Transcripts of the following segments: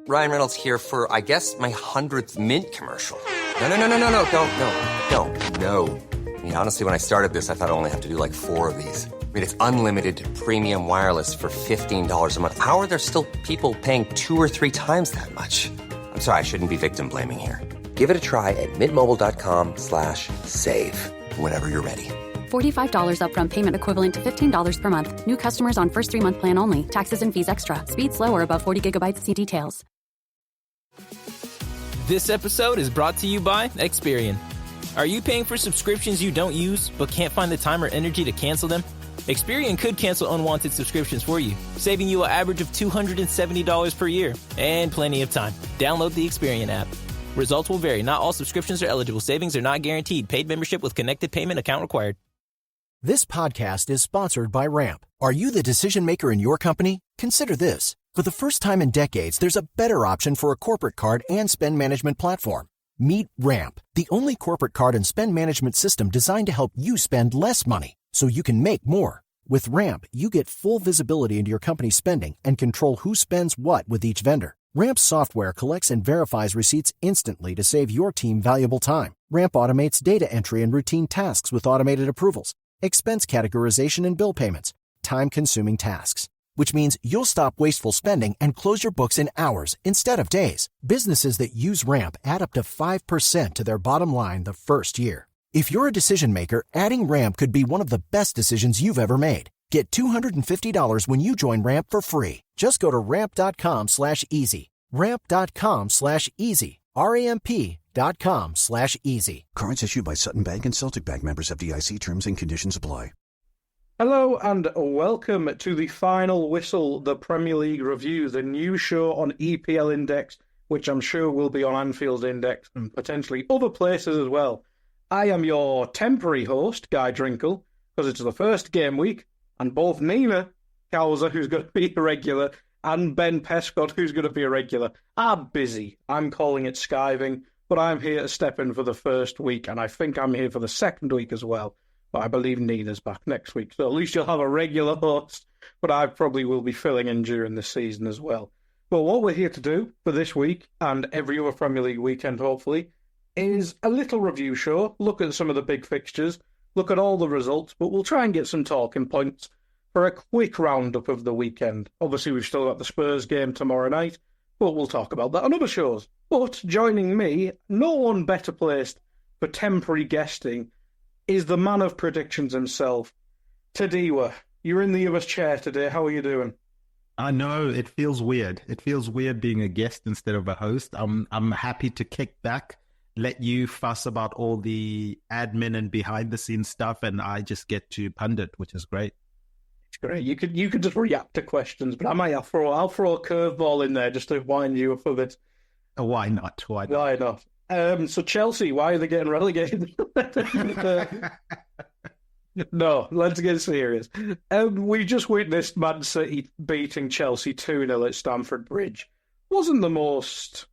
Ryan Reynolds here for, I guess, my 100th Mint commercial. No. I mean, honestly, when I started this, I thought I only have to do like 4 of these. I mean, it's unlimited premium wireless for $15 a month. How are there still people paying 2 or 3 times that much? I'm sorry, I shouldn't be victim blaming here. Give it a try at mintmobile.com/save. Whenever you're ready. $45 upfront payment equivalent to $15 per month. New customers on first 3-month plan only. Taxes and fees extra. Speed slower above 40 gigabytes. See details. This episode is brought to you by Experian. Are you paying for subscriptions you don't use but can't find the time or energy to cancel them? Experian could cancel unwanted subscriptions for you, saving you an average of $270 per year and plenty of time. Download the Experian app. Results will vary. Not all subscriptions are eligible. Savings are not guaranteed. Paid membership with connected payment account required. This podcast is sponsored by Ramp. Are you the decision maker in your company? Consider this. For the first time in decades, there's a better option for a corporate card and spend management platform. Meet Ramp, the only corporate card and spend management system designed to help you spend less money so you can make more. With Ramp, you get full visibility into your company's spending and control who spends what with each vendor. Ramp's software collects and verifies receipts instantly to save your team valuable time. Ramp automates data entry and routine tasks with automated approvals, expense categorization and bill payments, time-consuming tasks. Which means you'll stop wasteful spending and close your books in hours instead of days. Businesses that use Ramp add up to 5% to their bottom line the first year. If you're a decision maker, adding Ramp could be one of the best decisions you've ever made. Get $250 when you join Ramp for free. Just go to ramp.com/easy. Ramp.com/easy. RAMP.com/easy. Cards issued by Sutton Bank and Celtic Bank, members FDIC. Terms and conditions apply. Hello and welcome to the Final Whistle, the Premier League review, the new show on EPL Index, which I'm sure will be on Anfield Index and potentially other places as well. I am your temporary host, Guy Drinkle, because it's the first game week, and both Nina Cowser, who's going to be a regular, and Ben Pescott, who's going to be a regular, are busy. I'm calling it skiving, but I'm here to step in for the first week, and I think I'm here for the second week as well. But I believe Nina's back next week, so at least you'll have a regular host, but I probably will be filling in during the season as well. But what we're here to do for this week, and every other Premier League weekend hopefully, is a little review show, look at some of the big fixtures, look at all the results, but we'll try and get some talking points for a quick roundup of the weekend. Obviously we've still got the Spurs game tomorrow night, but we'll talk about that on other shows. But joining me, no one better placed for temporary guesting, is the man of predictions himself, Tadiwa. You're in the US chair today. How are you doing? I know, it feels weird. It feels weird being a guest instead of a host. I'm happy to kick back, let you fuss about all the admin and behind the scenes stuff, and I just get to pundit, which is great. It's great. You could just react to questions, but I'll throw a curveball in there just to wind you up a bit. Why not? Why not? So Chelsea, why are they getting relegated? No, let's get serious. We just witnessed Man City beating Chelsea 2-0 at Stamford Bridge. Wasn't the most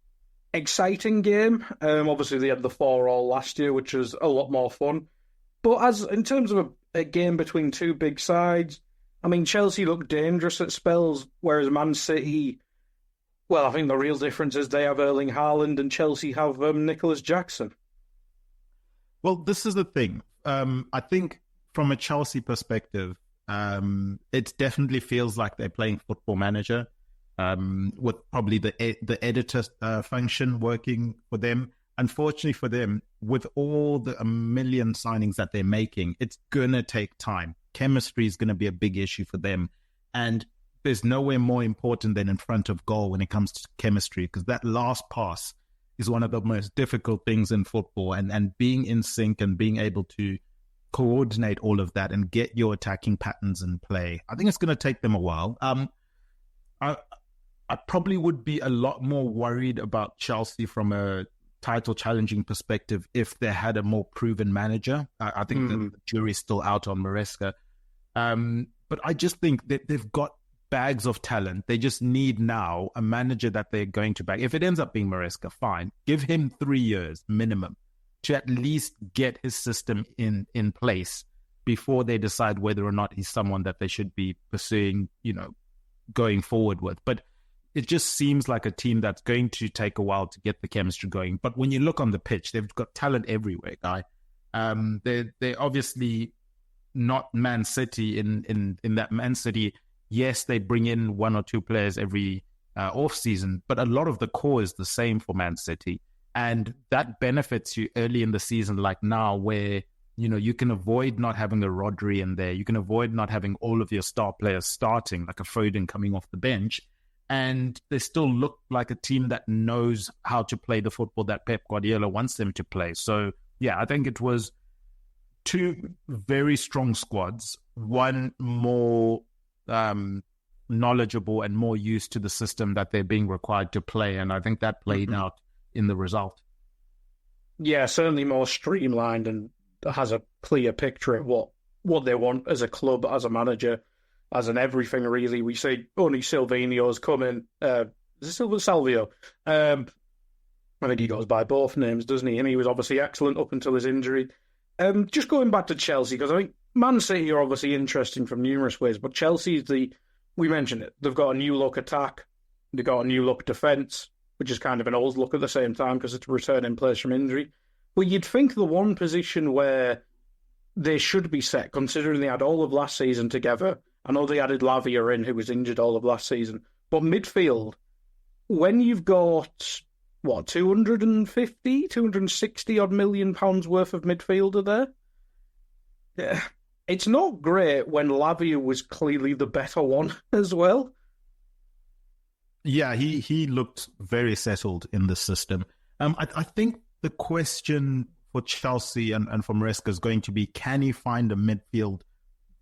exciting game. Obviously, they had the 4-4 last year, which was a lot more fun. But as in terms of a game between two big sides, I mean, Chelsea looked dangerous at spells, whereas Man City... Well, I think the real difference is they have Erling Haaland and Chelsea have Nicholas Jackson. Well, this is the thing. I think from a Chelsea perspective, it definitely feels like they're playing Football Manager, with probably the editor function working for them. Unfortunately for them, with all the 1 million signings that they're making, it's going to take time. Chemistry is going to be a big issue for them. And there's nowhere more important than in front of goal when it comes to chemistry, because that last pass is one of the most difficult things in football, and being in sync and being able to coordinate all of that and get your attacking patterns in play. I think it's going to take them a while. I probably would be a lot more worried about Chelsea from a title challenging perspective if they had a more proven manager. I think the jury's still out on Maresca. But I just think that they've got bags of talent. They just need now a manager that they're going to back. If it ends up being Maresca, fine. Give him 3 years minimum to at least get his system in place before they decide whether or not he's someone that they should be pursuing, going forward with. But it just seems like a team that's going to take a while to get the chemistry going. But when you look on the pitch, they've got talent everywhere, Guy. They're obviously not Man City in that Man City. Yes, they bring in one or two players every off season, but a lot of the core is the same for Man City. And that benefits you early in the season, like now, where, you know, you can avoid not having a Rodri in there. You can avoid not having all of your star players starting, like a Foden coming off the bench. And they still look like a team that knows how to play the football that Pep Guardiola wants them to play. So, yeah, I think it was two very strong squads, one more knowledgeable and more used to the system that they're being required to play. And I think that played out in the result. Yeah, certainly more streamlined and has a clear picture of what they want as a club, as a manager, as an everything, really. We see only Silvinho's coming. Is it Salvio? I think he goes by both names, doesn't he? And he was obviously excellent up until his injury. Just going back to Chelsea, because I think Man City are obviously interesting from numerous ways, but Chelsea's we mentioned it, they've got a new look attack, they've got a new look defence, which is kind of an old look at the same time because it's returning players from injury. But you'd think the one position where they should be set, considering they had all of last season together, I know they added Lavia in, who was injured all of last season, but midfield, when you've got, 250, odd million pounds worth of midfielder there? Yeah. It's not great when Lavia was clearly the better one as well. Yeah, he looked very settled in the system. I think the question for Chelsea and for Maresca is going to be, can he find a midfield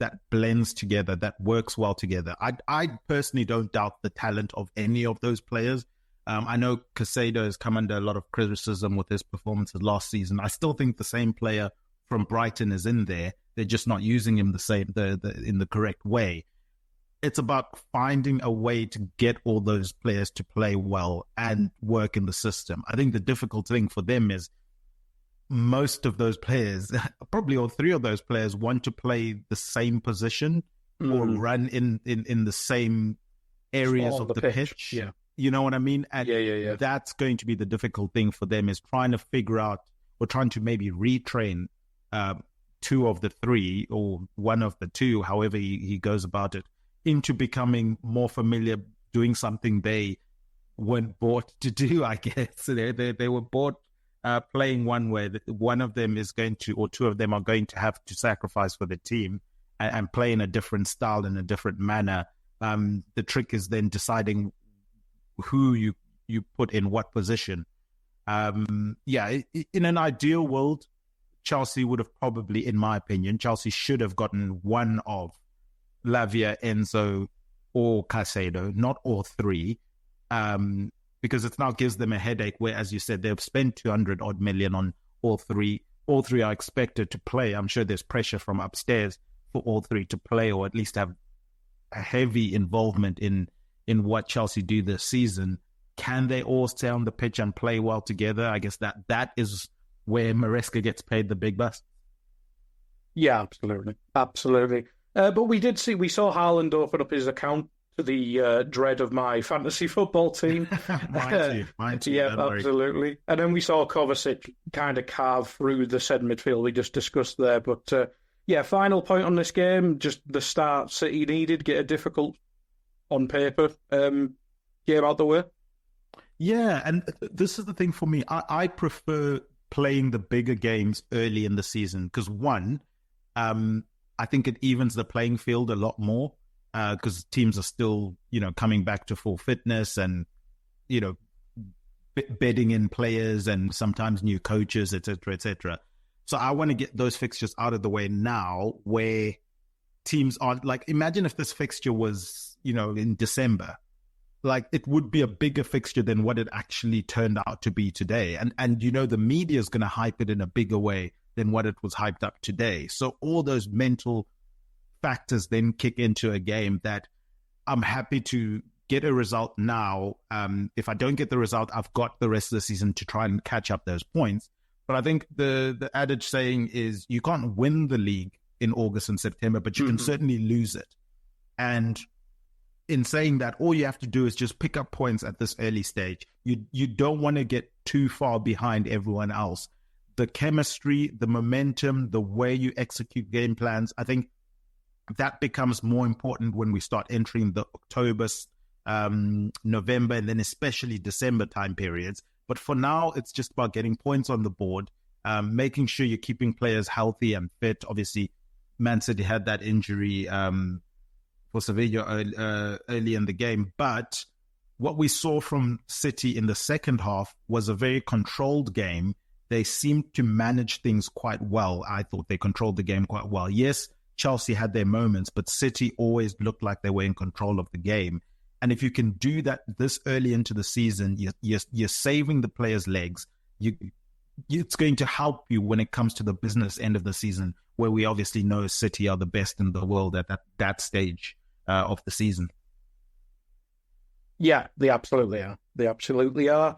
that blends together, that works well together? I personally don't doubt the talent of any of those players. I know Caicedo has come under a lot of criticism with his performances last season. I still think the same player from Brighton is in there. They're just not using him in the correct way. It's about finding a way to get all those players to play well and work in the system. I think the difficult thing for them is most of those players, probably all three of those players, want to play the same position or run in the same areas of the pitch. Yeah. You know what I mean? And yeah. That's going to be the difficult thing for them, is trying to figure out, or trying to maybe retrain two of the three or one of the two, however he goes about it, into becoming more familiar, doing something they weren't bought to do, I guess. So they were bought playing one where one of them is going to, or two of them are going to have to sacrifice for the team and play in a different style, in a different manner. The trick is then deciding who you put in what position. In an ideal world, Chelsea would have probably, in my opinion, Chelsea should have gotten one of Lavia, Enzo, or Caicedo, not all three, because it now gives them a headache where, as you said, they've spent 200 odd million on all three. All three are expected to play. I'm sure there's pressure from upstairs for all three to play, or at least have a heavy involvement in what Chelsea do this season. Can they all stay on the pitch and play well together? I guess that is where Maresca gets paid the big bucks. Yeah, absolutely. But we saw Haaland open up his account to the dread of my fantasy football team. Mine too. Yeah, absolutely. And then we saw Kovacic kind of carve through the said midfield we just discussed there. But final point on this game, just the start City needed, get a difficult, on paper, game out the way. Yeah, and this is the thing for me. I prefer playing the bigger games early in the season because, one, I think it evens the playing field a lot more because teams are still, coming back to full fitness and, bedding in players and sometimes new coaches, et cetera, et cetera. So I want to get those fixtures out of the way now where teams aren't, like, imagine if this fixture was, in December. Like, it would be a bigger fixture than what it actually turned out to be today. And the media is going to hype it in a bigger way than what it was hyped up today. So all those mental factors then kick into a game that I'm happy to get a result now. If I don't get the result, I've got the rest of the season to try and catch up those points. But I think the adage saying is you can't win the league in August and September, but you can certainly lose it. And in saying that, all you have to do is just pick up points at this early stage. You don't want to get too far behind everyone else. The chemistry, the momentum, the way you execute game plans, I think that becomes more important when we start entering the October, November, and then especially December time periods. But for now, it's just about getting points on the board, making sure you're keeping players healthy and fit. Obviously, Man City had that injury for Sevilla early in the game. But what we saw from City in the second half was a very controlled game. They seemed to manage things quite well. I thought they controlled the game quite well. Yes, Chelsea had their moments, but City always looked like they were in control of the game. And if you can do that this early into the season, you're saving the players' legs. It's going to help you when it comes to the business end of the season, where we obviously know City are the best in the world at that stage of the season. Yeah, they absolutely are. They absolutely are.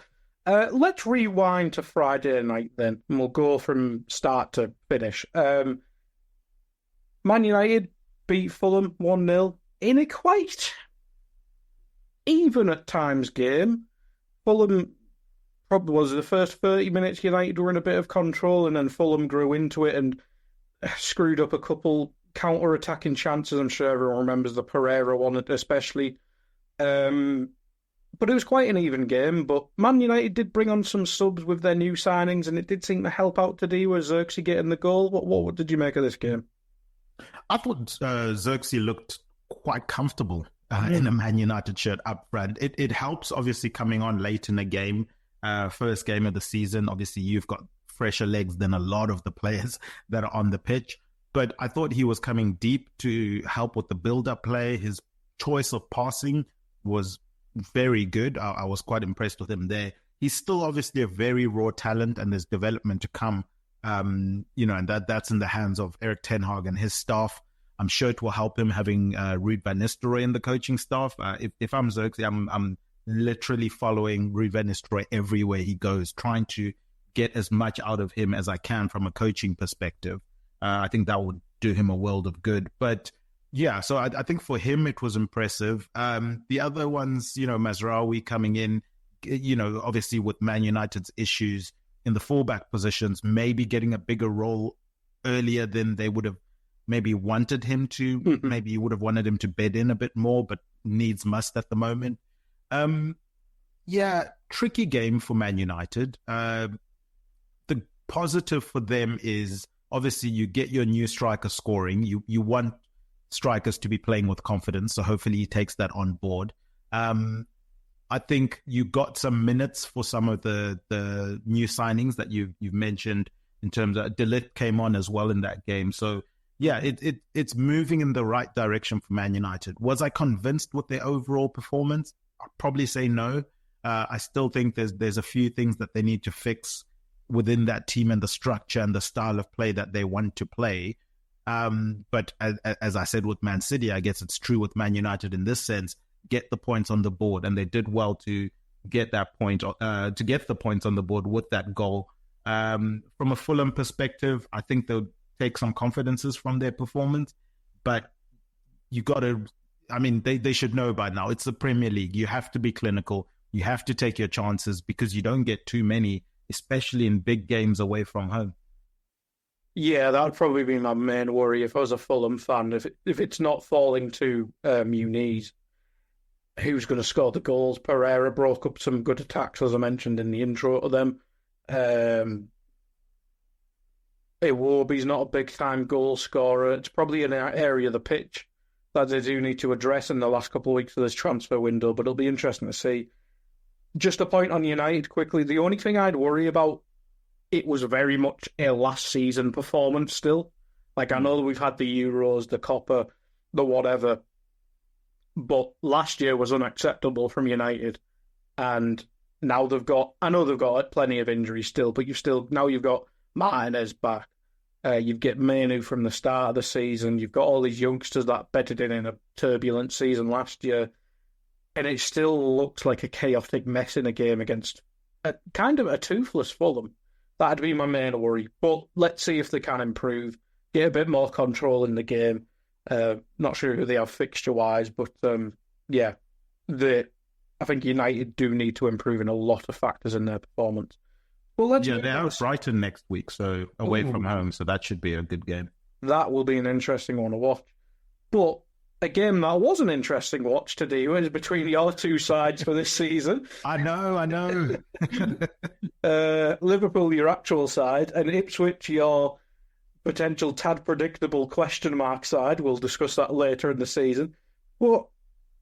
Let's rewind to Friday night then, and we'll go from start to finish. Man United beat Fulham 1-0 in a quite even at times game. Fulham probably was the first 30 minutes United were in a bit of control, and then Fulham grew into it and screwed up a couple counter-attacking chances. I'm sure everyone remembers the Pereira one especially. But it was quite an even game. But Man United did bring on some subs with their new signings, and it did seem to help out Tadiwa, Xerxes getting the goal. What did you make of this game? I thought Xerxes looked quite comfortable in a Man United shirt up front. It helps, obviously, coming on late in the game, first game of the season. Obviously, you've got fresher legs than a lot of the players that are on the pitch. But I thought he was coming deep to help with the build-up play. His choice of passing was very good. I was quite impressed with him there. He's still obviously a very raw talent, and there's development to come. And that's in the hands of Erik ten Hag and his staff. I'm sure it will help him having Ruud van Nistelrooy in the coaching staff. If I'm Xerxes, I'm literally following Ruud van Nistelrooy everywhere he goes, trying to get as much out of him as I can from a coaching perspective. I think that would do him a world of good. But yeah, so I think for him it was impressive. The other ones, Mazraoui coming in, obviously with Man United's issues in the fullback positions, maybe getting a bigger role earlier than they would have maybe wanted him to. Mm-hmm. Maybe you would have wanted him to bed in a bit more, but needs must at the moment. Tricky game for Man United. The positive for them is obviously you get your new striker scoring. You want strikers to be playing with confidence, so hopefully he takes that on board. I think you got some minutes for some of the new signings that you've mentioned, in terms of De Ligt came on as well in that game. So yeah, it's moving in the right direction for Man United. Was I convinced with their overall performance? I'd probably say no. I still think there's a few things that they need to fix within that team and the structure and the style of play that they want to play. But as I said with Man City, I guess it's true with Man United in this sense. Get the points on the board, and they did well to get that point, to get the points on the board with that goal. From a Fulham perspective, I think they'll take some confidences from their performance, but you got to, they should know by now. It's the Premier League. You have to be clinical. You have to take your chances, because you don't get too many, especially in big games away from home. Yeah, that would probably be my main worry if I was a Fulham fan. If it's not falling to Muniz, who's going to score the goals? Pereira broke up some good attacks, as I mentioned in the intro to them. Iwobi's not a big-time goal scorer. It's probably an area of the pitch that they do need to address in the last couple of weeks of this transfer window, but it'll be interesting to see. Just a point on United quickly. The only thing I'd worry about, it was very much a last season performance still. Like, I know that we've had the Euros, the Copa, the whatever, but last year was unacceptable from United. And now I know they've got plenty of injuries still, but you've got Martinez back. You've got Manu from the start of the season. You've got all these youngsters that bedded in a turbulent season last year. And it still looks like a chaotic mess in a game against a kind of a toothless Fulham. That'd be my main worry. But let's see if they can improve, get a bit more control in the game. Not sure who they have fixture-wise, but yeah, I think United do need to improve in a lot of factors in their performance. Well, they have Brighton next week, so away from home, so that should be a good game. That will be an interesting one to watch. But a game that was an interesting watch today was between your two sides for this season. I know. Liverpool, your actual side, and Ipswich, your potential tad predictable question mark side. We'll discuss that later in the season. But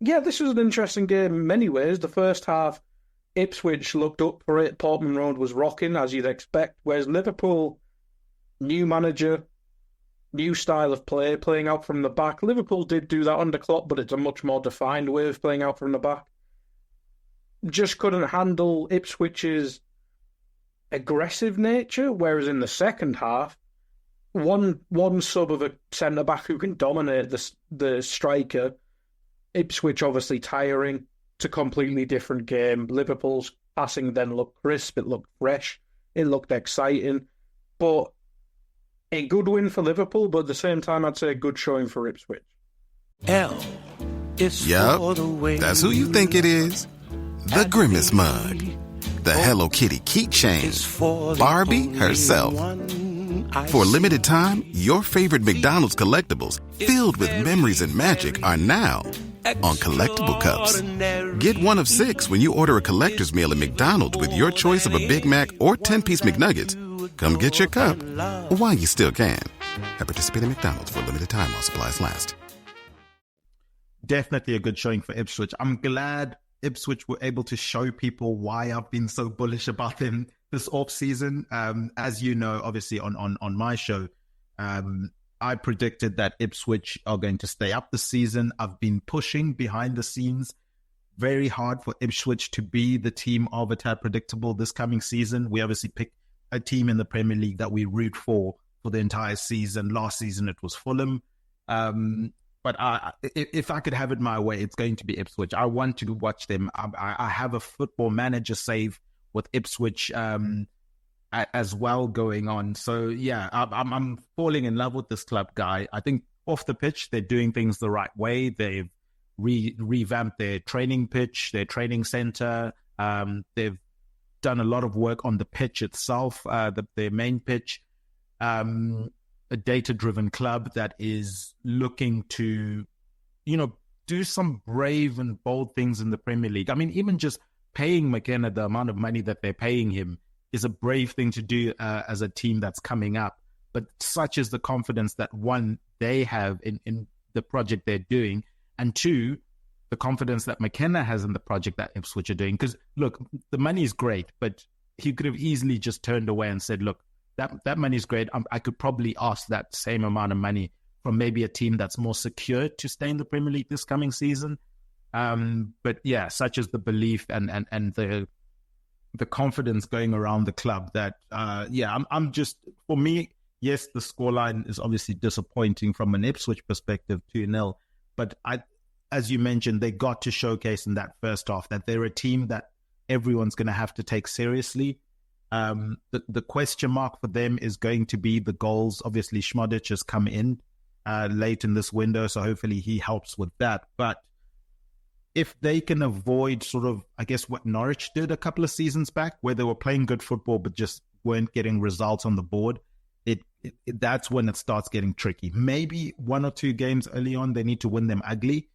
yeah, this was an interesting game in many ways. The first half, Ipswich looked up for it. Portman Road was rocking, as you'd expect, whereas Liverpool, new manager, new style of play, playing out from the back. Liverpool did do that under Klopp, but it's a much more defined way of playing out from the back. Just couldn't handle Ipswich's aggressive nature, whereas in the second half, one sub of a centre-back who can dominate the striker, Ipswich obviously tiring. It's a completely different game. Liverpool's passing then looked crisp, it looked fresh, it looked exciting, but a good win for Liverpool, but at the same time, I'd say a good showing for Ipswich. L is for the way. That's who you think it is. The Grimace mug. The Hello Kitty keychain. Barbie herself. For a limited time, your favorite McDonald's collectibles filled with memories and magic are now on collectible cups. Get one of 6 when you order a collector's meal at McDonald's with your choice of a Big Mac or 10-piece McNuggets. Come get your cup while you still can. At participating McDonald's for a limited time while supplies last. Definitely a good showing for Ipswich. I'm glad Ipswich were able to show people why I've been so bullish about them this off-season. As you know, obviously on my show, I predicted that Ipswich are going to stay up this season. I've been pushing behind the scenes very hard for Ipswich to be the team of a tad predictable this coming season. We obviously picked a team in the Premier League that we root for the entire season. Last season, it was Fulham. But if I could have it my way, it's going to be Ipswich. I want to watch them. I have a Football Manager save with Ipswich as well going on. So, yeah, I'm falling in love with this club, Guy. I think off the pitch, they're doing things the right way. They've revamped their training pitch, their training centre. They've done a lot of work on the pitch itself, their main pitch. A data-driven club that is looking to, do some brave and bold things in the Premier League. I mean, even just paying McKenna the amount of money that they're paying him is a brave thing to do as a team that's coming up. But such is the confidence that, one, they have in the project they're doing, and two, the confidence that McKenna has in the project that Ipswich are doing. Because, look, the money is great, but he could have easily just turned away and said, look, that money is great. I could probably ask that same amount of money from maybe a team that's more secure to stay in the Premier League this coming season. But yeah, such is the belief and the confidence going around the club that, I'm just, for me, yes, the scoreline is obviously disappointing from an Ipswich perspective, 2-0. But as you mentioned, they got to showcase in that first half that they're a team that everyone's going to have to take seriously. The question mark for them is going to be the goals. Obviously, Schmodic has come in late in this window, so hopefully he helps with that. But if they can avoid sort of, I guess, what Norwich did a couple of seasons back, where they were playing good football but just weren't getting results on the board, that's when it starts getting tricky. Maybe 1 or 2 games early on, they need to win them ugly,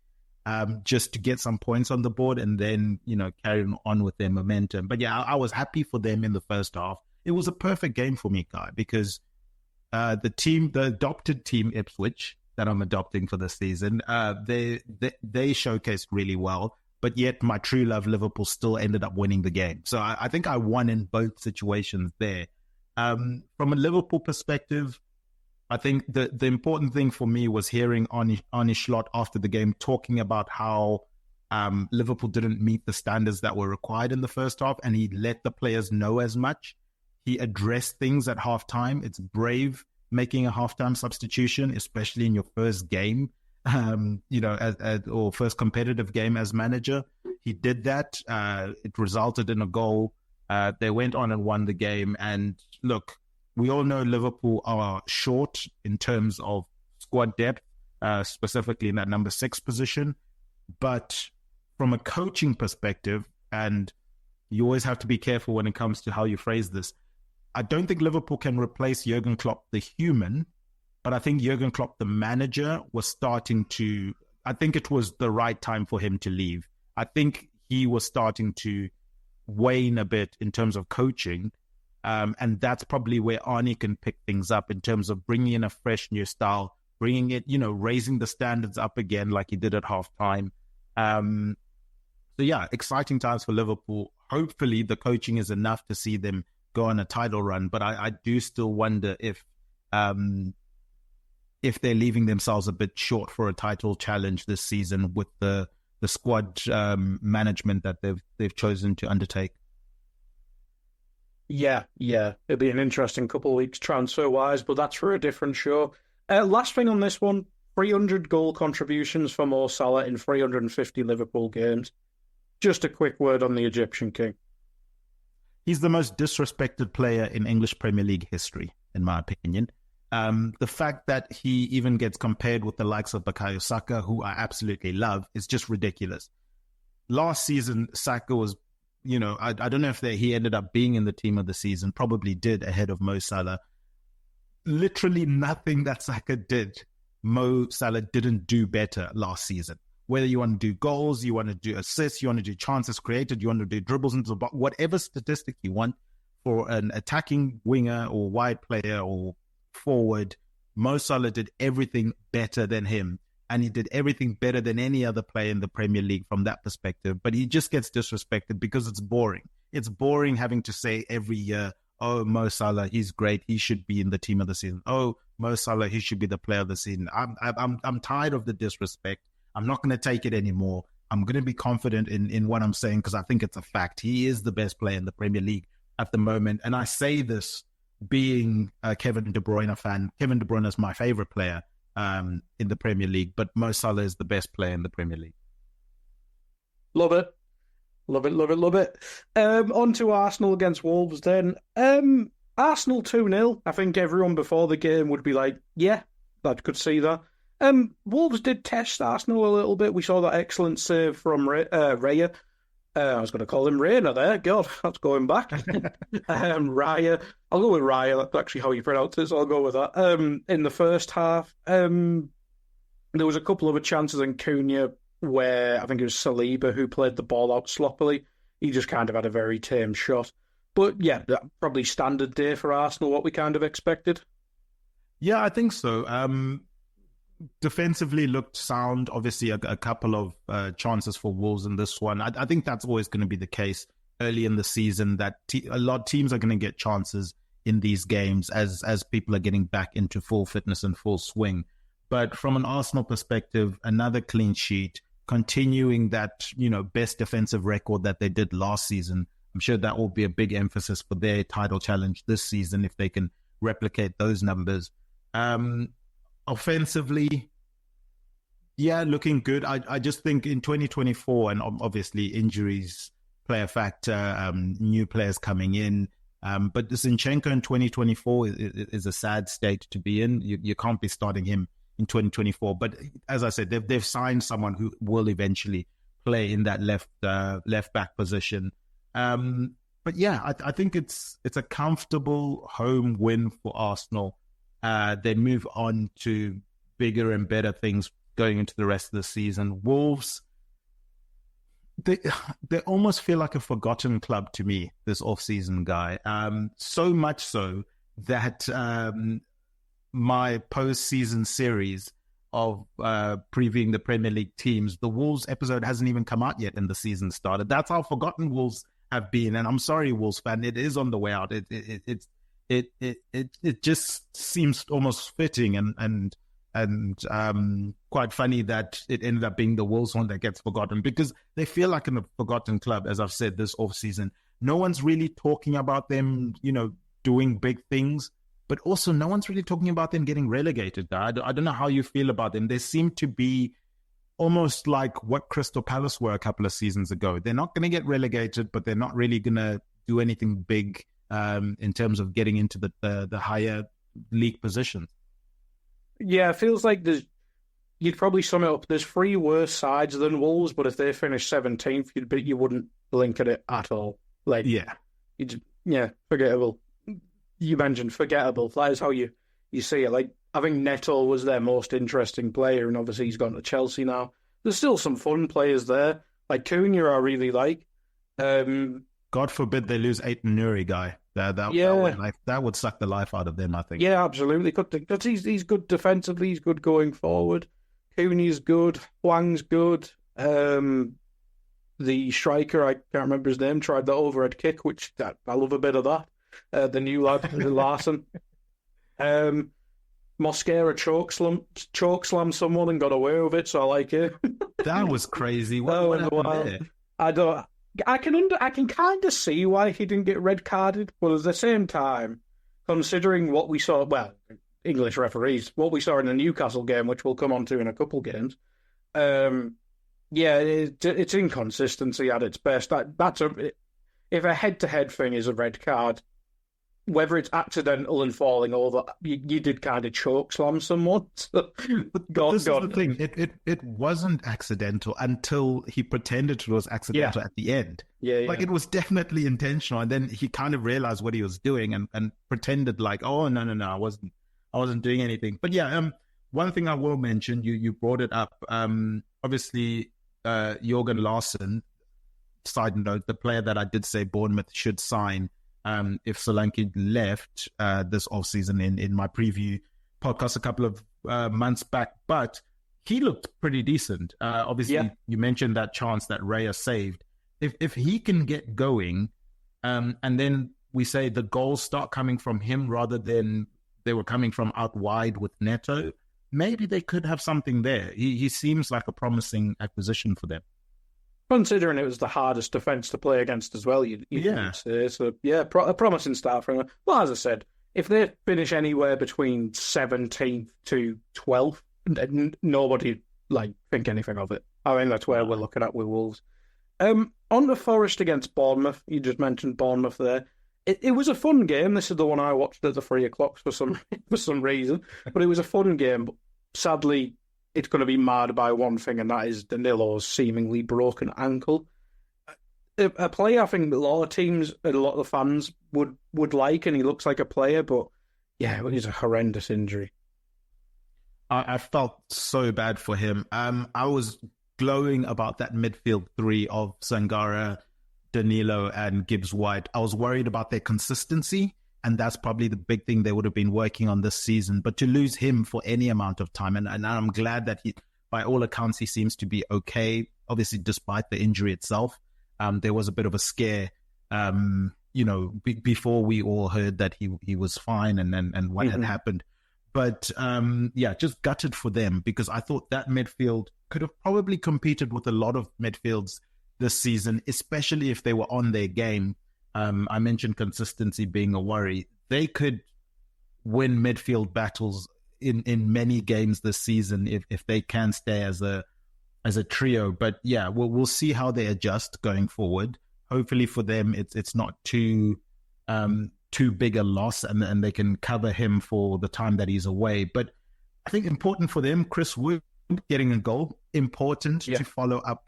just to get some points on the board and then, carry on with their momentum. But yeah, I was happy for them in the first half. It was a perfect game for me, Guy, because the adopted team Ipswich that I'm adopting for this season, they showcased really well, but yet my true love Liverpool still ended up winning the game. So I think I won in both situations there. From a Liverpool perspective, I think the important thing for me was hearing Arne Slot after the game talking about how Liverpool didn't meet the standards that were required in the first half, and he let the players know as much. He addressed things at halftime. It's brave making a halftime substitution, especially in your first game, or first competitive game as manager. He did that. It resulted in a goal. They went on and won the game. And look, we all know Liverpool are short in terms of squad depth, specifically in that number 6 position. But from a coaching perspective, and you always have to be careful when it comes to how you phrase this, I don't think Liverpool can replace Jurgen Klopp, the human, but I think Jurgen Klopp, the manager, was starting to, I think it was the right time for him to leave. I think he was starting to wane a bit in terms of coaching. And that's probably where Arnie can pick things up in terms of bringing in a fresh new style, bringing it, raising the standards up again like he did at halftime. So yeah, exciting times for Liverpool. Hopefully the coaching is enough to see them go on a title run, but I do still wonder if they're leaving themselves a bit short for a title challenge this season with the squad management that they've chosen to undertake. Yeah. It'll be an interesting couple of weeks transfer-wise, but that's for a different show. Last thing on this one, 300 goal contributions for Mo Salah in 350 Liverpool games. Just a quick word on the Egyptian king. He's the most disrespected player in English Premier League history, in my opinion. The fact that he even gets compared with the likes of Bukayo Saka, who I absolutely love, is just ridiculous. Last season, Saka was, I don't know if he ended up being in the team of the season, probably did ahead of Mo Salah. Literally nothing that Saka did, Mo Salah didn't do better last season. Whether you want to do goals, you want to do assists, you want to do chances created, you want to do dribbles into the box, whatever statistic you want for an attacking winger or wide player or forward, Mo Salah did everything better than him, and he did everything better than any other player in the Premier League from that perspective. But he just gets disrespected because it's boring. It's boring having to say every year, oh, Mo Salah, he's great, he should be in the team of the season. Oh, Mo Salah, he should be the player of the season. I'm tired of the disrespect. I'm not going to take it anymore. I'm going to be confident in what I'm saying because I think it's a fact. He is the best player in the Premier League at the moment. And I say this being a Kevin De Bruyne fan. Kevin De Bruyne is my favorite player in the Premier League, but Mo Salah is the best player in the Premier League. Love it. On to Arsenal against Wolves then. Arsenal 2-0. I think everyone before the game would be like, yeah, I could see that. Wolves did test Arsenal a little bit. We saw that excellent save from Raya. I was going to call him Rayner there. God, that's going back. Raya. I'll go with Raya. That's actually how you pronounce it, so I'll go with that. In the first half, there was a couple of chances in Cunha where I think it was Saliba who played the ball out sloppily. He just kind of had a very tame shot. But yeah, probably standard day for Arsenal, what we kind of expected. Yeah, I think so. Defensively looked sound. Obviously, a couple of chances for Wolves in this one. I think that's always going to be the case early in the season, that a lot of teams are going to get chances in these games as people are getting back into full fitness and full swing. But from an Arsenal perspective, another clean sheet, continuing that best defensive record that they did last season. I'm sure that will be a big emphasis for their title challenge this season if they can replicate those numbers. Offensively, yeah, looking good. I just think in 2024, and obviously injuries play a factor, new players coming in. But Zinchenko in 2024 is a sad state to be in. You can't be starting him in 2024. But as I said, they've signed someone who will eventually play in that left back position. But yeah, I think it's a comfortable home win for Arsenal. They move on to bigger and better things going into the rest of the season. Wolves, they almost feel like a forgotten club to me this off-season, Guy. So much so that my post-season series of previewing the Premier League teams, the Wolves episode hasn't even come out yet and the season started. That's how forgotten Wolves have been. And I'm sorry, Wolves fan, it is on the way out. It just seems almost fitting and quite funny that it ended up being the Wolves one that gets forgotten, because they feel like a forgotten club, as I've said, this off-season. No one's really talking about them, doing big things, but also no one's really talking about them getting relegated. I don't know how you feel about them. They seem to be almost like what Crystal Palace were a couple of seasons ago. They're not going to get relegated, but they're not really going to do anything big in terms of getting into the higher league positions. Yeah, it feels like you'd probably sum it up. There's 3 worse sides than Wolves, but if they finish 17th, you wouldn't blink at it at all. Like, forgettable. You mentioned forgettable. That is how you see it. Like, I think Neto was their most interesting player, and obviously he's gone to Chelsea now. There's still some fun players there. Like Cunha, I really like. God forbid they lose Aiton Nuri, guy. That would suck the life out of them, I think. Yeah, absolutely. Because he's good defensively. He's good going forward. Cunha's good. Huang's good. The striker, I can't remember his name, tried the overhead kick, which I love a bit of that. The new lad, Larson. Mosquera choke slammed someone and got away with it, so I like it. That was crazy. What happened there? I can kind of see why he didn't get red carded, but at the same time, considering what we saw, English referees, what we saw in the Newcastle game, which we'll come on to in a couple games, it's inconsistency at its best. If a head-to-head thing is a red card, whether it's accidental and falling over, you did kind of choke slam someone. So, this is the thing. It wasn't accidental until he pretended it was accidental at the end. Like, it was definitely intentional, and then he kind of realized what he was doing and pretended like, oh, no, I wasn't doing anything. But one thing I will mention, you brought it up. Obviously, Jørgen Larsen, side note, the player that I did say Bournemouth should sign if Solanke left this offseason in my preview podcast a couple of months back, but he looked pretty decent. Obviously, you mentioned that chance that Raya saved. If he can get going, and then we say the goals start coming from him rather than they were coming from out wide with Neto, maybe they could have something there. He seems like a promising acquisition for them. Considering it was the hardest defence to play against as well, you'd say. So, a promising start from him. Well, as I said, if they finish anywhere between 17th to 12th, nobody think anything of it. I mean, that's where we're looking at with Wolves. On to Forest against Bournemouth. You just mentioned Bournemouth there. It was a fun game. This is the one I watched at the 3 o'clock for some reason. But it was a fun game. But sadly, it's going to be marred by one thing, and that is Danilo's seemingly broken ankle. A player I think a lot of teams and a lot of the fans would like, and he looks like a player, but yeah, it was a horrendous injury. I felt so bad for him. I was glowing about that midfield 3 of Sangara, Danilo, and Gibbs-White. I was worried about their consistency, and that's probably the big thing they would have been working on this season. But to lose him for any amount of time, and I'm glad that he, by all accounts, he seems to be okay. Obviously, despite the injury itself, there was a bit of a scare, before we all heard that he was fine and what had happened. But just gutted for them, because I thought that midfield could have probably competed with a lot of midfields this season, especially if they were on their game. I mentioned consistency being a worry. They could win midfield battles in many games this season if they can stay as a trio. But yeah, we'll see how they adjust going forward. Hopefully for them, it's not too big a loss, and they can cover him for the time that he's away. But I think important for them, Chris Wood getting a goal, important to follow up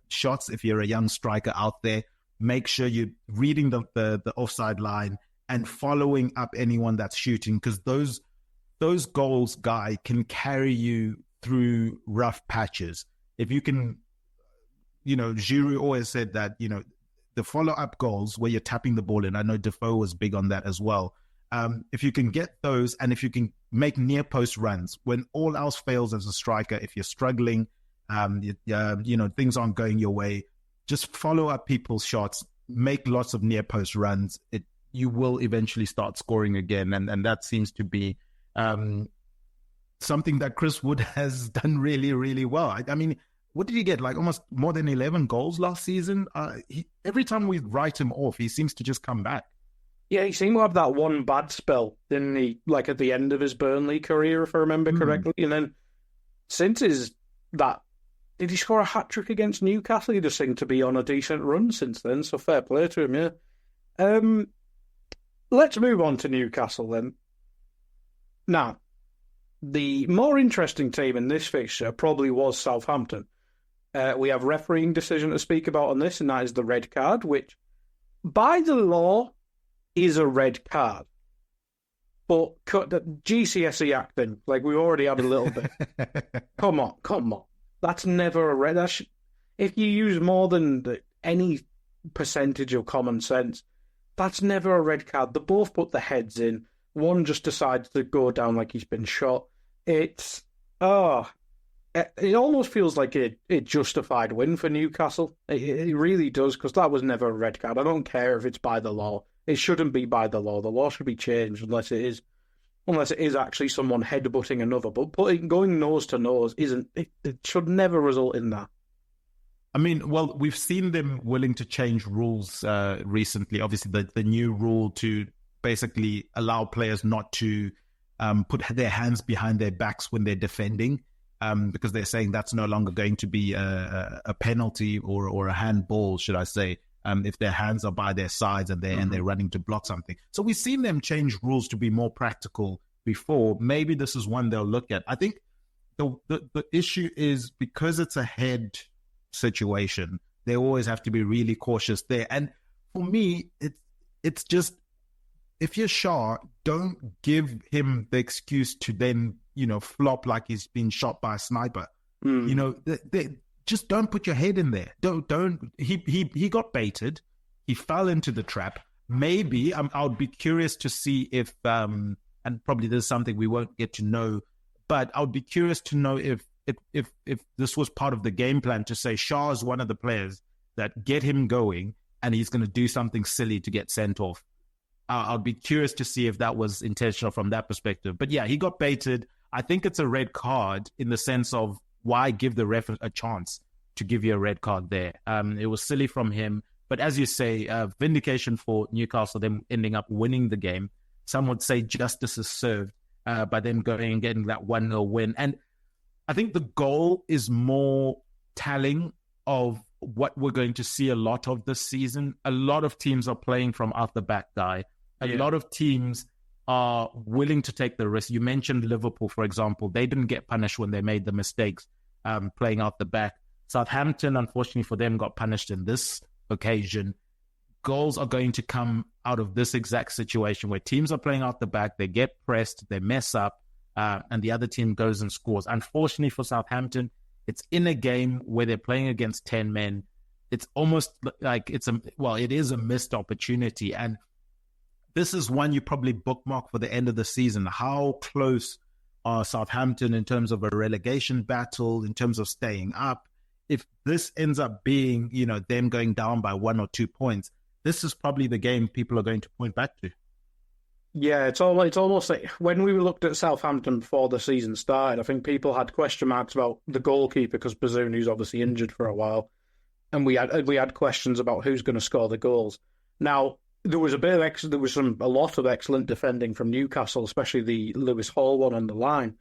shots. If you're a young striker out there, make sure you're reading the offside line and following up anyone that's shooting, because those goals, Guy, can carry you through rough patches. If you can, Giroud always said that, the follow-up goals where you're tapping the ball in, I know Defoe was big on that as well. If you can get those, and if you can make near-post runs, when all else fails as a striker, if you're struggling, things aren't going your way, just follow up people's shots, make lots of near-post runs. You will eventually start scoring again, and that seems to be something that Chris Wood has done really, really well. I mean, what did he get? Like almost more than 11 goals last season? Every time we write him off, he seems to just come back. Yeah, he seemed to have that one bad spell, didn't he? Like at the end of his Burnley career, if I remember correctly. And then since did he score a hat-trick against Newcastle? He just seemed to be on a decent run since then, so fair play to him, yeah. Let's move on to Newcastle then. Now, The more interesting team in this fixture probably was Southampton. We have refereeing decision to speak about on this, and that is the red card, which by the law is a red card. But the GCSE acting, like we already had a little bit. Come on. That's never a red. If you use more than any percentage of common sense, that's never a red card. They both put the heads in. One just decides to go down like he's been shot. It almost feels like a justified win for Newcastle. It really does, because that was never a red card. I don't care if it's by the law. It shouldn't be by the law. The law should be changed unless it is actually someone headbutting another. But going nose to nose it should never result in that. I mean, well, we've seen them willing to change rules recently. Obviously, the new rule to basically allow players not to put their hands behind their backs when they're defending, because they're saying that's no longer going to be a penalty or a handball, should I say, if their hands are by their sides and they're running to block something. So we've seen them change rules to be more practical before. Maybe this is one they'll look at. I think the issue is because it's a head situation, they always have to be really cautious there. And for me, it's just, if you're Shah, don't give him the excuse to then, flop like he's been shot by a sniper. Just don't put your head in there. Don't. He got baited. He fell into the trap. Maybe I would be curious to see if, and probably there's something we won't get to know, but I would be curious to know if this was part of the game plan to say Shah is one of the players that get him going and he's going to do something silly to get sent off. I'd be curious to see if that was intentional from that perspective. But yeah, he got baited. I think it's a red card in the sense of, why give the ref a chance to give you a red card there? It was silly from him. But as you say, vindication for Newcastle, them ending up winning the game. Some would say justice is served by them going and getting that 1-0 win. And I think the goal is more telling of what we're going to see a lot of this season. A lot of teams are playing from out the back, guy. A lot of teams are willing to take the risk. You mentioned Liverpool, for example. They didn't get punished when they made the mistakes playing out the back. Southampton, unfortunately for them, got punished in this occasion. Goals are going to come out of this exact situation where teams are playing out the back, they get pressed, they mess up, and the other team goes and scores. Unfortunately for Southampton, it's in a game where they're playing against 10 men. It's almost like it is a missed opportunity. And this is one you probably bookmark for the end of the season. How close are Southampton in terms of a relegation battle, in terms of staying up? If this ends up being, them going down by 1 or 2 points, this is probably the game people are going to point back to. Yeah, it's almost like when we looked at Southampton before the season started, I think people had question marks about the goalkeeper because Bazuni's obviously injured for a while, and we had questions about who's going to score the goals. Now, there was a lot of excellent defending from Newcastle, especially the Lewis Hall one on the line.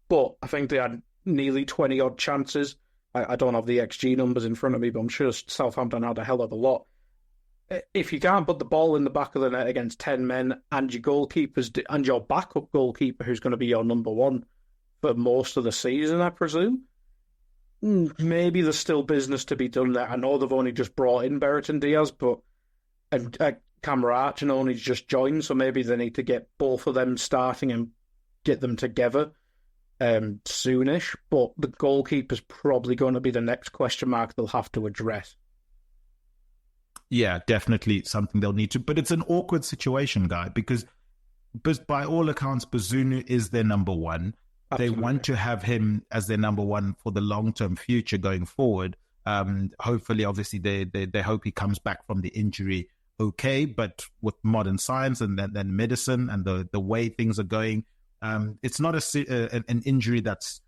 But I think they had nearly 20 odd chances. I don't have the XG numbers in front of me, but I'm sure Southampton had a hell of a lot. If you can't put the ball in the back of the net against 10 men and your goalkeepers and your backup goalkeeper, who's going to be your number one for most of the season, I presume, maybe there's still business to be done there. I know they've only just brought in Brereton Diaz, but Cameron Archer only just joined, so maybe they need to get both of them starting and get them together soonish. But the goalkeeper's probably going to be the next question mark they'll have to address. Yeah, definitely something they'll need to. But it's an awkward situation, Guy, because by all accounts, Bazunu is their number one. Absolutely. They want to have him as their number one for the long-term future going forward. Hopefully, obviously, they hope he comes back from the injury okay, but with modern science and then medicine and the way things are going, it's not an injury that's,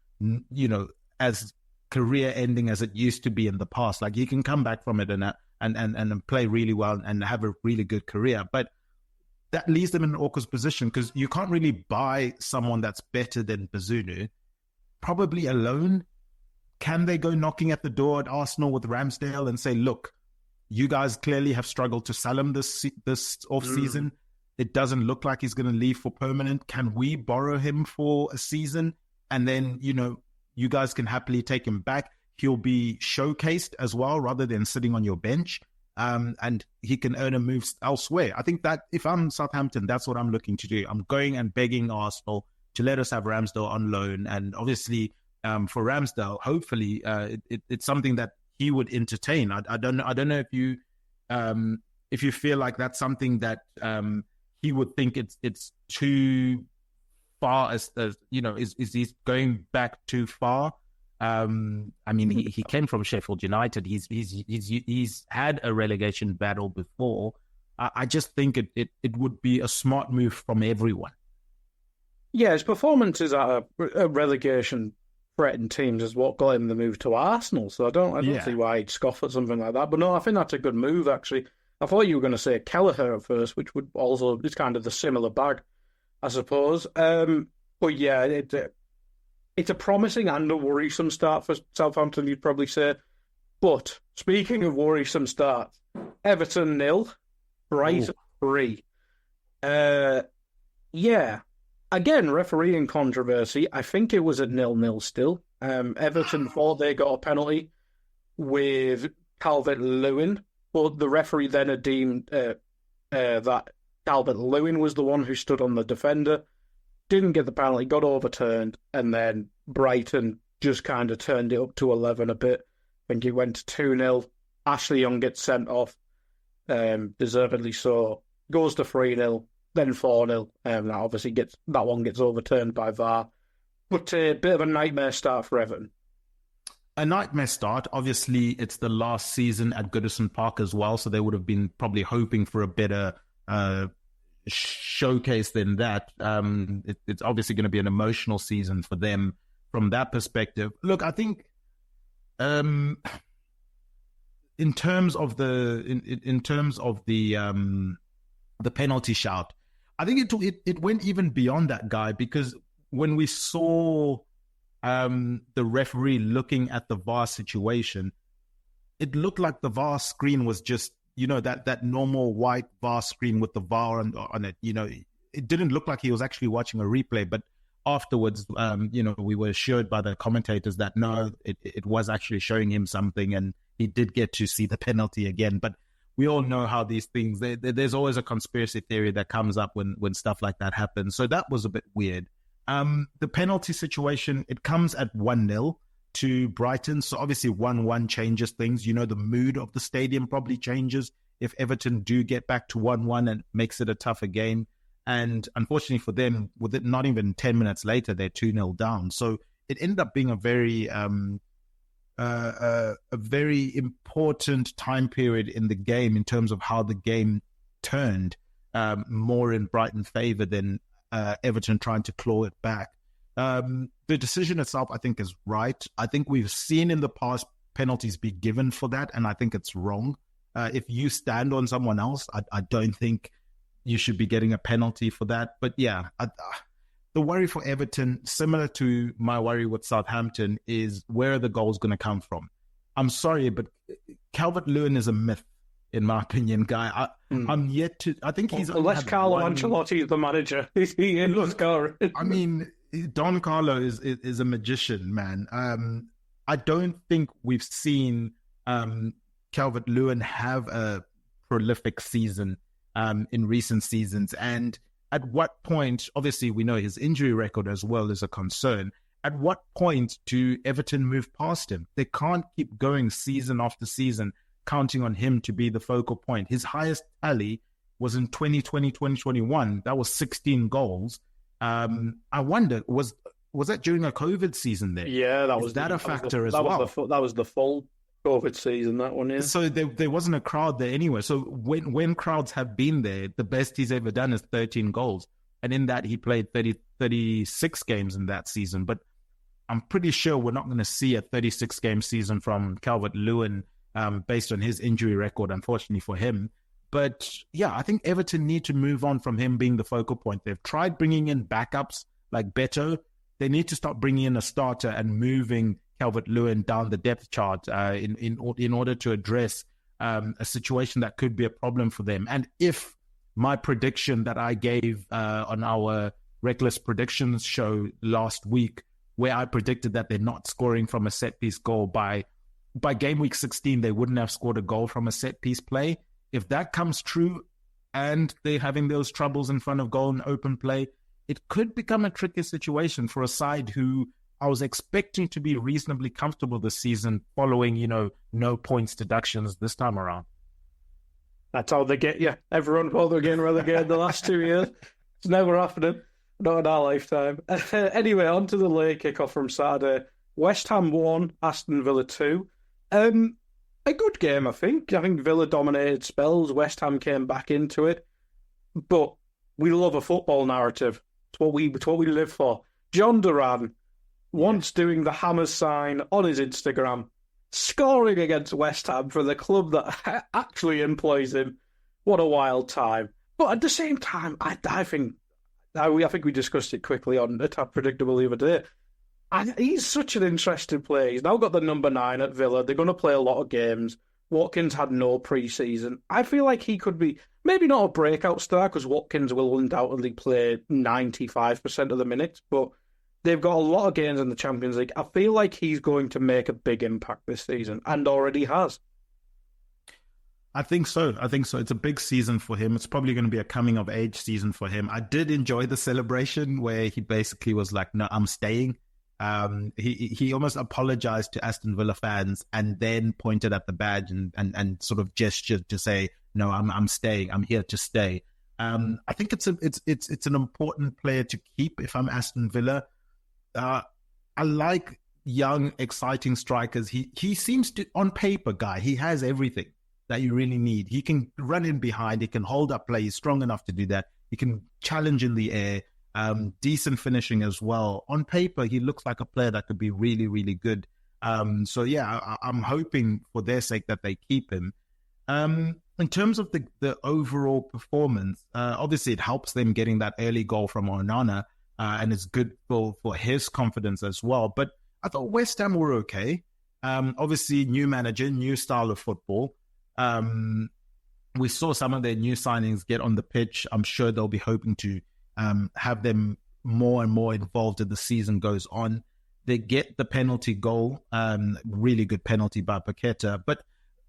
as career-ending as it used to be in the past. Like, you can come back from it and play really well and have a really good career. But that leaves them in an awkward position because you can't really buy someone that's better than Bazunu, probably alone. Can they go knocking at the door at Arsenal with Ramsdale and say, look, you guys clearly have struggled to sell him this off-season. It doesn't look like he's going to leave for permanent. Can we borrow him for a season? And then, you guys can happily take him back. He'll be showcased as well rather than sitting on your bench. And he can earn a move elsewhere. I think that if I'm Southampton, that's what I'm looking to do. I'm going and begging Arsenal to let us have Ramsdale on loan. And obviously, for Ramsdale, hopefully, it's something that he would entertain. I don't know if you feel like that's something that he would think it's too far as is he going back too far? I mean, he came from Sheffield United. He's had a relegation battle before. I just think it would be a smart move from everyone. Yeah, his performances at a relegation threatened teams is what got him the move to Arsenal. So I don't see why he'd scoff at something like that. But no, I think that's a good move, actually. I thought you were going to say Kelleher at first, which would also is kind of the similar bag, I suppose. But yeah, it's a promising and a worrisome start for Southampton, you'd probably say. But speaking of worrisome starts, Everton 0, Brighton 3. Yeah. Again, refereeing controversy. I think it was a 0-0 still. Everton thought they got a penalty with Calvert-Lewin, but the referee then had deemed that Calvert-Lewin was the one who stood on the defender, didn't get the penalty, got overturned, and then Brighton just kind of turned it up to 11 a bit. I think it went to 2-0. Ashley Young gets sent off, deservedly so. Goes to 3-0. Then 4-0. That one gets overturned by VAR. But a bit of a nightmare start for Everton. A nightmare start. Obviously, it's the last season at Goodison Park as well, so they would have been probably hoping for a better showcase than that. It's obviously going to be an emotional season for them from that perspective. Look, I think in terms of the penalty shout, I think it went even beyond that, guy, because when we saw the referee looking at the VAR situation, it looked like the VAR screen was just, that normal white VAR screen with the VAR on it. It didn't look like he was actually watching a replay, but afterwards, we were assured by the commentators that no, it was actually showing him something, and he did get to see the penalty again. But we all know how these things, there's always a conspiracy theory that comes up when stuff like that happens. So that was a bit weird. The penalty situation, it comes at 1-0 to Brighton. So obviously 1-1 changes things. The mood of the stadium probably changes if Everton do get back to 1-1 and makes it a tougher game. And unfortunately for them, with it not even 10 minutes later, they're 2-0 down. So it ended up being a very important time period in the game in terms of how the game turned more in Brighton's favor than Everton trying to claw it back. The decision itself, I think, is right. I think we've seen in the past penalties be given for that, and I think it's wrong. If you stand on someone else, I don't think you should be getting a penalty for that. But yeah, the worry for Everton, similar to my worry with Southampton, is where are the goals going to come from? I'm sorry, but Calvert-Lewin is a myth, in my opinion, guy. I'm yet to... I think he's... Unless Carlo Ancelotti is the manager. He is scoring. I mean, Don Carlo is a magician, man. I don't think we've seen Calvert-Lewin have a prolific season in recent seasons. And at what point, obviously we know his injury record as well is a concern. At what point do Everton move past him? They can't keep going season after season, counting on him to be the focal point. His highest tally was in 2020, 2021. That was 16 goals. I wonder, was that during a COVID season there? Yeah, that was a factor as well. That was the full COVID season, that one, yeah. So there wasn't a crowd there anyway. So when crowds have been there, the best he's ever done is 13 goals. And in that, he played 36 games in that season. But I'm pretty sure we're not going to see a 36-game season from Calvert-Lewin based on his injury record, unfortunately for him. But yeah, I think Everton need to move on from him being the focal point. They've tried bringing in backups like Beto. They need to start bringing in a starter and moving Calvert-Lewin down the depth chart in order to address a situation that could be a problem for them. And if my prediction that I gave on our Reckless Predictions show last week, where I predicted that they're not scoring from a set-piece goal by game week 16, they wouldn't have scored a goal from a set-piece play. If that comes true and they're having those troubles in front of goal and open play, it could become a tricky situation for a side who I was expecting to be reasonably comfortable this season following, no points deductions this time around. That's how they get you. Everyone thought they were getting relegated the last 2 years. It's never happening. Not in our lifetime. Anyway, on to the late kickoff from Saturday. West Ham 1, Aston Villa 2. A good game, I think. I think Villa dominated spells. West Ham came back into it. But we love a football narrative. It's what we live for. John Duran, once doing the Hammers sign on his Instagram, scoring against West Ham for the club that actually employs him. What a wild time. But at the same time, I think we discussed it quickly on the Tap Predictable the other day. He's such an interesting player. He's now got the number 9 at Villa. They're going to play a lot of games. Watkins had no pre-season. I feel like he could be, maybe not a breakout star, because Watkins will undoubtedly play 95% of the minutes, but they've got a lot of games in the Champions League. I feel like he's going to make a big impact this season, and already has. I think so. It's a big season for him. It's probably going to be a coming-of-age season for him. I did enjoy the celebration where he basically was like, no, I'm staying. He almost apologized to Aston Villa fans and then pointed at the badge and sort of gestured to say, no, I'm staying. I'm here to stay. I think it's an important player to keep if I'm Aston Villa. I like young, exciting strikers. He seems to, on paper, Guy, he has everything that you really need. He can run in behind. He can hold up play. He's strong enough to do that. He can challenge in the air. Decent finishing as well. On paper, he looks like a player that could be really, really good. I'm hoping for their sake that they keep him. In terms of the overall performance, obviously it helps them getting that early goal from Onana, and it's good for his confidence as well. But I thought West Ham were okay. Obviously, new manager, new style of football. We saw some of their new signings get on the pitch. I'm sure they'll be hoping to have them more and more involved as the season goes on. They get the penalty goal, really good penalty by Paqueta. But,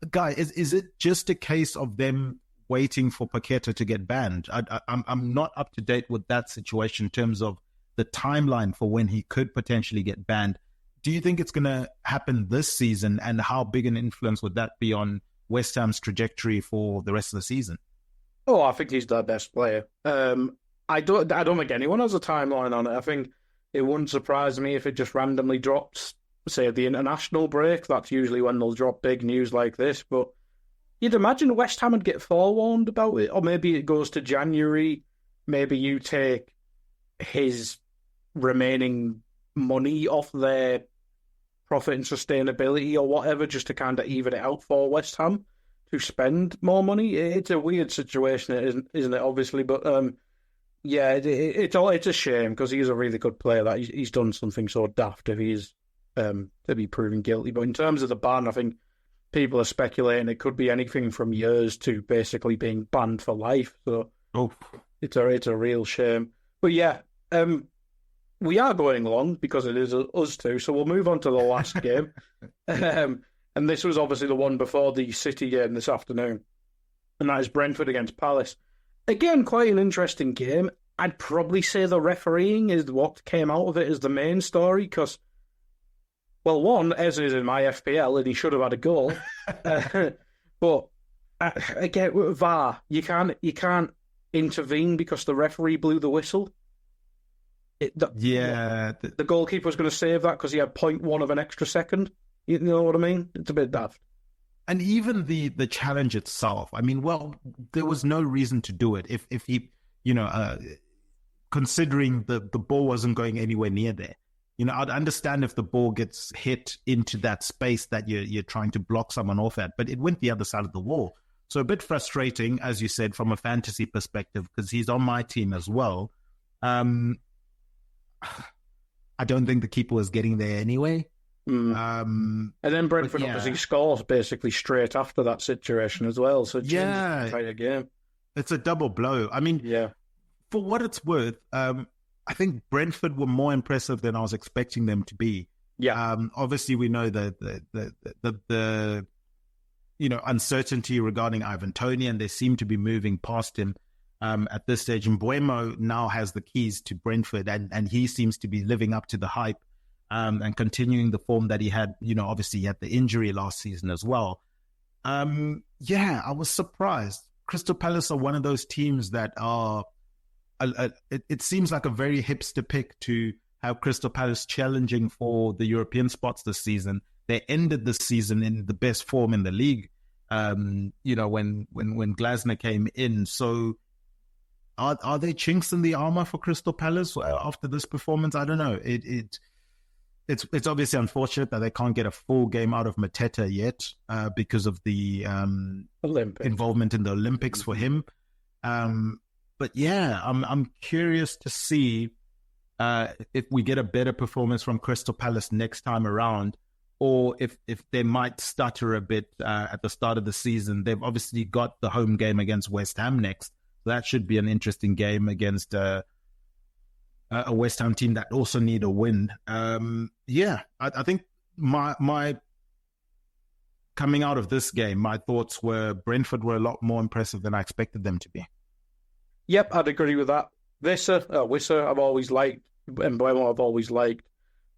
Guy, is it just a case of them waiting for Paqueta to get banned? I'm not up to date with that situation in terms of the timeline for when he could potentially get banned. Do you think it's going to happen this season, and how big an influence would that be on West Ham's trajectory for the rest of the season? Oh, I think he's their best player. I don't think anyone has a timeline on it. I think it wouldn't surprise me if it just randomly drops, say, at the international break. That's usually when they'll drop big news like this. But you'd imagine West Ham would get forewarned about it. Or maybe it goes to January. Maybe you take his remaining money off their profit and sustainability or whatever, just to kind of even it out for West Ham to spend more money. It's a weird situation, isn't it, obviously? But yeah, it's a shame, because he's a really good player. That he's done something so daft if he's to be proven guilty. But in terms of the ban, I think people are speculating it could be anything from years to basically being banned for life. So it's a real shame. But yeah, we are going long because it is us two. So we'll move on to the last game. And this was obviously the one before the City game this afternoon. And that is Brentford against Palace. Again, quite an interesting game. I'd probably say the refereeing is what came out of it as the main story, because, well, one, Ez is in my FPL and he should have had a goal. But again, with VAR, you can't intervene because the referee blew the whistle. The goalkeeper was going to save that because he had 0.1 of an extra second. You know what I mean? It's a bit daft. And even the challenge itself, I mean, well, there was no reason to do it if he, considering the ball wasn't going anywhere near there. I'd understand if the ball gets hit into that space that you're trying to block someone off at, but it went the other side of the wall. So a bit frustrating, as you said, from a fantasy perspective, because he's on my team as well. I don't think the keeper was getting there anyway. And then Brentford obviously scores basically straight after that situation as well, so it changed the entire game. It's a double blow. I mean, for what it's worth, I think Brentford were more impressive than I was expecting them to be. Yeah. Obviously, we know the uncertainty regarding Ivan Toney, and they seem to be moving past him at this stage. And Mbeumo now has the keys to Brentford, and he seems to be living up to the hype and continuing the form that he had. Obviously, he had the injury last season as well. I was surprised. Crystal Palace are one of those teams that are, it seems like a very hipster pick to have Crystal Palace challenging for the European spots this season. They ended the season in the best form in the league, when Glasner came in. So are they chinks in the armor for Crystal Palace after this performance? I don't know. It's obviously unfortunate that they can't get a full game out of Mateta yet because of the involvement in the Olympics for him. But yeah, I'm curious to see if we get a better performance from Crystal Palace next time around, or if they might stutter a bit at the start of the season. They've obviously got the home game against West Ham next. So that should be an interesting game against a West Ham team that also need a win. I think my coming out of this game, my thoughts were Brentford were a lot more impressive than I expected them to be. Yep, I'd agree with that. Wissa, I've always liked, and Mbeumo I've always liked.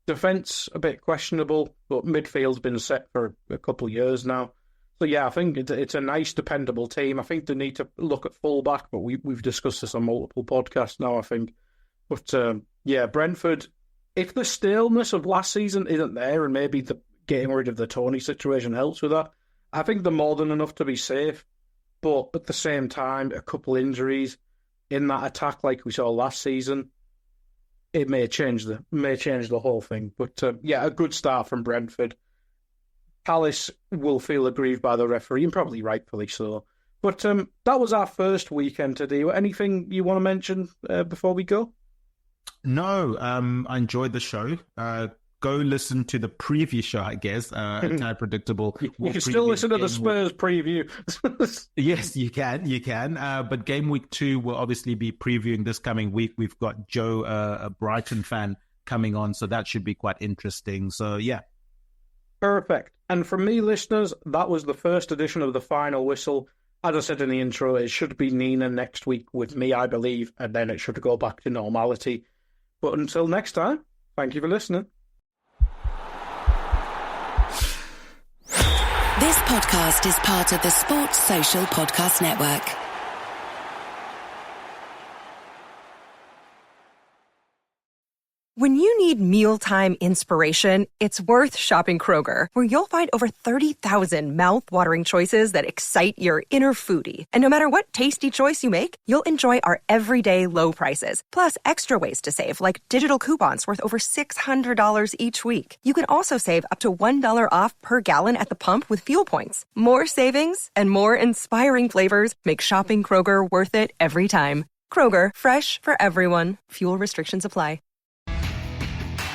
Defence, a bit questionable, but midfield's been set for a couple of years now. So yeah, I think it's a nice, dependable team. I think they need to look at full-back, but we've discussed this on multiple podcasts now, I think. But Brentford, if the staleness of last season isn't there, and maybe the getting rid of the Toney situation helps with that, I think they're more than enough to be safe. But at the same time, a couple injuries in that attack like we saw last season, it may change the whole thing. But a good start from Brentford. Palace will feel aggrieved by the referee, and probably rightfully so. But that was our first weekend today. Anything you want to mention before we go? No, I enjoyed the show. Go listen to the preview show, I guess. Tad Predictable. You can still listen to the Spurs preview. Yes, you can. But Game Week 2 will obviously be previewing this coming week. We've got Joe, a Brighton fan, coming on, so that should be quite interesting. So, yeah. Perfect. And from me, listeners, that was the first edition of The Final Whistle. As I said in the intro, it should be Nina next week with me, I believe, and then it should go back to normality. But until next time, thank you for listening. This podcast is part of the Sports Social Podcast Network. When you need mealtime inspiration, it's worth shopping Kroger, where you'll find over 30,000 mouth-watering choices that excite your inner foodie. And no matter what tasty choice you make, you'll enjoy our everyday low prices, plus extra ways to save, like digital coupons worth over $600 each week. You can also save up to $1 off per gallon at the pump with fuel points. More savings and more inspiring flavors make shopping Kroger worth it every time. Kroger, fresh for everyone. Fuel restrictions apply.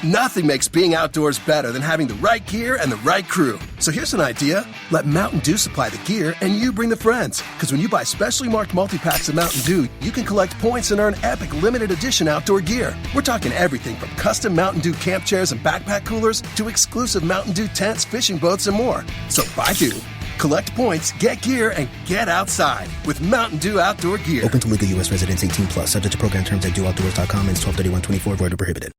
Nothing makes being outdoors better than having the right gear and the right crew. So here's an idea. Let Mountain Dew supply the gear and you bring the friends. Because when you buy specially marked multi-packs of Mountain Dew, you can collect points and earn epic limited edition outdoor gear. We're talking everything from custom Mountain Dew camp chairs and backpack coolers to exclusive Mountain Dew tents, fishing boats, and more. So buy Dew, collect points, get gear, and get outside with Mountain Dew outdoor gear. Open to legal U.S. residents 18+, subject to program terms at dewoutdoors.com and 12/31/24, void or prohibited.